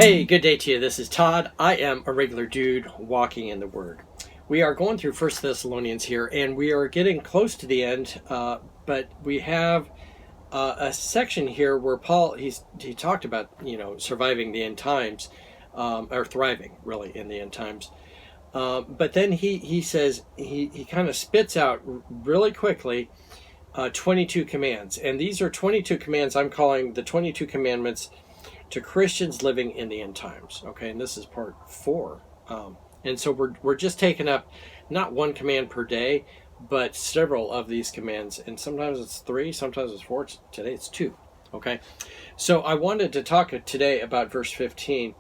Hey, good day to you. This is Todd. I am a regular dude walking in the Word. We are going through First Thessalonians here, and we are getting close to the end, but we have a section here where Paul, he talked about, surviving the end times, or thriving, really, in the end times. But then he says, he kind of spits out really quickly 22 commands. And these are 22 commands I'm calling the 22 commandments to Christians living in the end times. Okay, and this is part 4. And so we're just taking up not one command per day, but several of these commands. And sometimes it's 3, sometimes it's 4. Today it's 2. Okay, so I wanted to talk today about verse 15.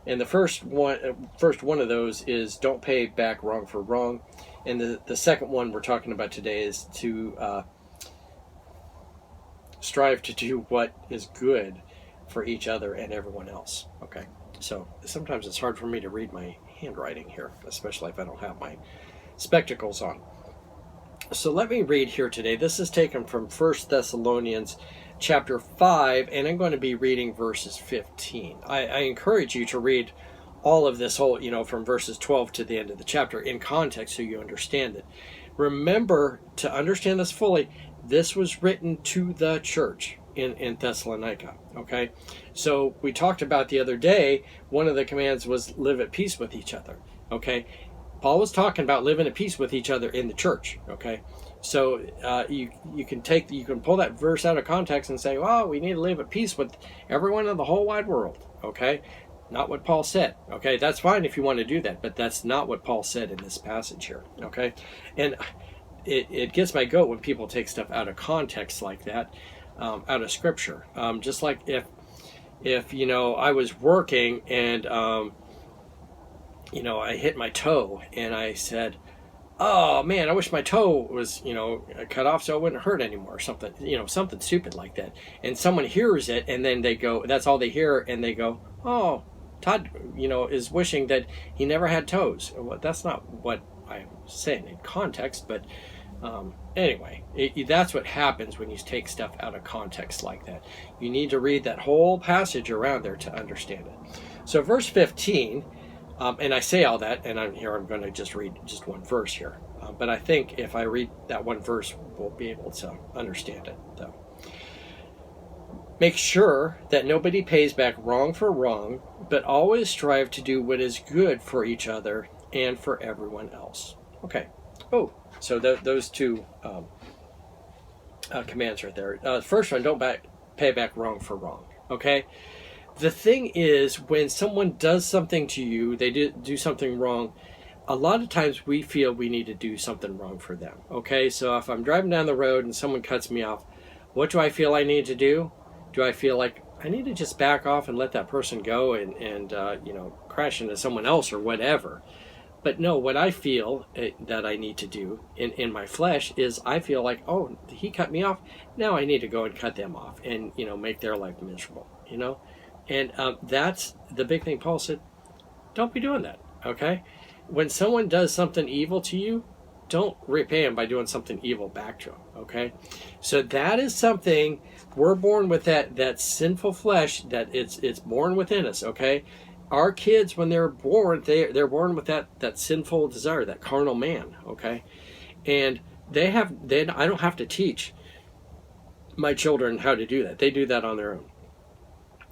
And the first one of those is don't pay back wrong for wrong. And the second one we're talking about today is to strive to do what is good for each other and everyone else. Okay, so sometimes it's hard for me to read my handwriting here, especially if I don't have my spectacles on. So let me read here today. This is taken from 1 Thessalonians chapter 5, and I'm going to be reading verses 15. I encourage you to read all of this whole, from verses 12 to the end of the chapter in context so you understand it. Remember, to understand this fully, this was written to the church in Thessalonica. Okay, so we talked about the other day, one of the commands was live at peace with each other. Okay, Paul was talking about living at peace with each other in the church. Okay, so you can pull that verse out of context and say, well, we need to live at peace with everyone in the whole wide world. Okay, not what Paul said. Okay, that's fine if you want to do that, but that's not what Paul said in this passage here. Okay, and it gets my goat when people take stuff out of context like that. Out of scripture, just like if I was working and I hit my toe and I said, oh man, I wish my toe was cut off so it wouldn't hurt anymore, or something something stupid like that, and someone hears it and then they go, that's all they hear, and they go, oh, Todd is wishing that he never had toes. Well, that's not what I'm saying in context, but anyway, that's what happens when you take stuff out of context like that. You need to read that whole passage around there to understand it. So verse 15, and I say all that, and I'm going to just read just one verse here. But I think if I read that one verse, we'll be able to understand it, though. Make sure that nobody pays back wrong for wrong, but always strive to do what is good for each other and for everyone else. Okay. Oh, so those two commands right there. First one, don't pay back wrong for wrong. Okay? The thing is, when someone does something to you, they do something wrong, a lot of times we feel we need to do something wrong for them. Okay? So if I'm driving down the road and someone cuts me off, what do I feel I need to do? Do I feel like I need to just back off and let that person go and crash into someone else or whatever? But no, what I feel that I need to do in my flesh is I feel like, oh, he cut me off. Now I need to go and cut them off and, make their life miserable, And that's the big thing. Paul said, don't be doing that, okay? When someone does something evil to you, don't repay them by doing something evil back to them, okay? So that is something, we're born with that sinful flesh, that it's born within us, okay? Our kids, when they're born, they're born with that sinful desire, that carnal man, okay? And I don't have to teach my children how to do that. They do that on their own,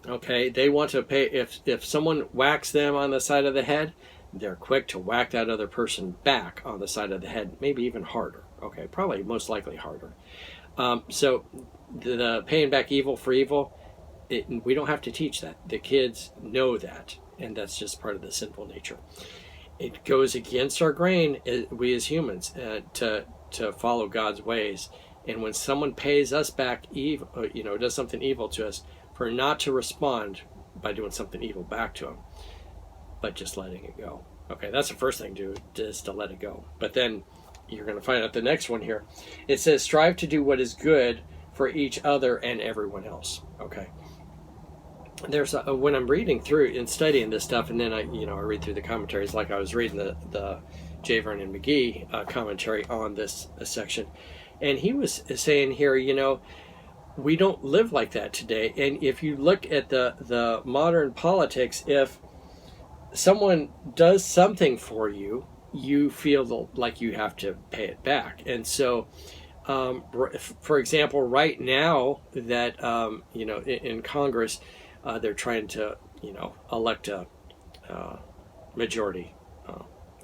okay? They want to pay, if someone whacks them on the side of the head, they're quick to whack that other person back on the side of the head, maybe even harder, okay? Probably most likely harder. So the paying back evil for evil, we don't have to teach that. The kids know that. And that's just part of the sinful nature. It goes against our grain, we as humans, to follow God's ways. And when someone pays us back evil, does something evil to us, for not to respond by doing something evil back to them, but just letting it go. Okay, that's the first thing to do, is to let it go. But then you're going to find out the next one here. It says, strive to do what is good for each other and everyone else. Okay. There's when I'm reading through and studying this stuff, and then I read through the commentaries, like I was reading the J. Vernon McGee commentary on this section, and he was saying here, we don't live like that today. And if you look at the modern politics, if someone does something for you, you feel like you have to pay it back. And so, for example, right now that, in Congress, they're trying to, elect a majority.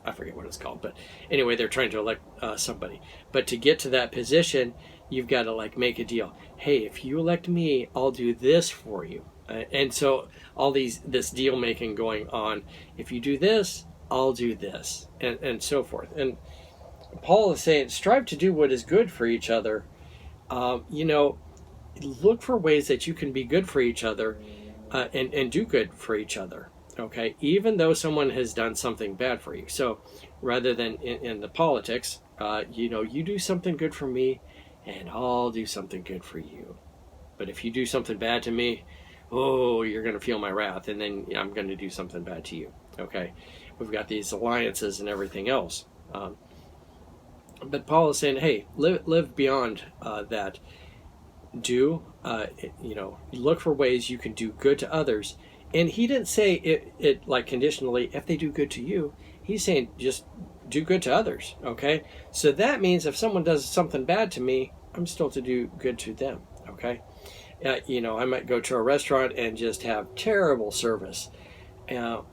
I forget what it's called, but anyway, they're trying to elect somebody. But to get to that position, you've got to like make a deal. Hey, if you elect me, I'll do this for you. And so all this deal making going on. If you do this, I'll do this, and so forth. And Paul is saying, strive to do what is good for each other. Look for ways that you can be good for each other, and do good for each other. Okay, even though someone has done something bad for you. So rather than in the politics, you do something good for me, and I'll do something good for you. But if you do something bad to me, oh, you're going to feel my wrath, and then I'm going to do something bad to you. Okay, we've got these alliances and everything else. But Paul is saying, hey, live beyond that. Look for ways you can do good to others. And he didn't say it like conditionally, if they do good to you. He's saying just do good to others, okay? So that means if someone does something bad to me, I'm still to do good to them, okay? I might go to a restaurant and just have terrible service, and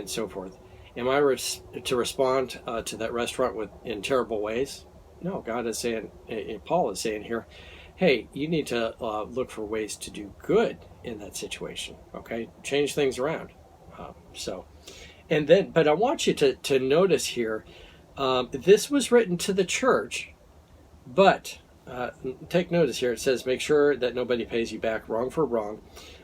so forth. Am I to respond to that restaurant in terrible ways? No, God is saying, Paul is saying here, hey, you need to look for ways to do good in that situation. Okay, change things around. But I want you to notice here, this was written to the church, but take notice here. It says, make sure that nobody pays you back wrong for wrong,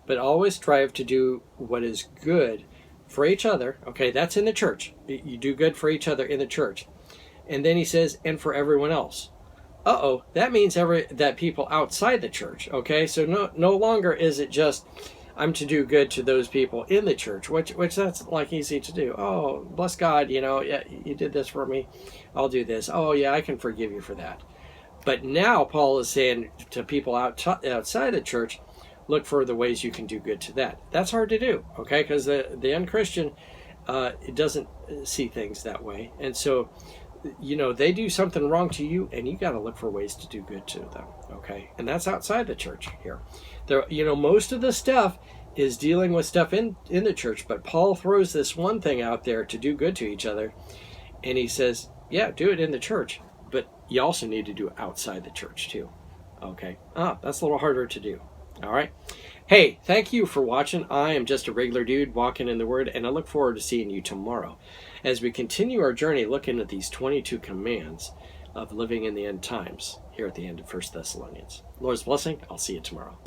but always strive to do what is good for each other. Okay, that's in the church. You do good for each other in the church. And then he says, and for everyone else. That means that people outside the church. Okay, so no longer is it just I'm to do good to those people in the church, which that's like easy to do. Oh, bless God, yeah, you did this for me, I'll do this. Oh yeah, I can forgive you for that. But now Paul is saying to people outside the church, look for the ways you can do good to that. That's hard to do, okay, because the unchristian it doesn't see things that way, and so they do something wrong to you, and you got to look for ways to do good to them, okay? And that's outside the church here. Most of the stuff is dealing with stuff in the church, but Paul throws this one thing out there to do good to each other, and he says, yeah, do it in the church, but you also need to do it outside the church too, okay? That's a little harder to do, all right? Hey, thank you for watching. I am just a regular dude walking in the Word, and I look forward to seeing you tomorrow as we continue our journey looking at these 22 commands of living in the end times here at the end of 1 Thessalonians. Lord's blessing. I'll see you tomorrow.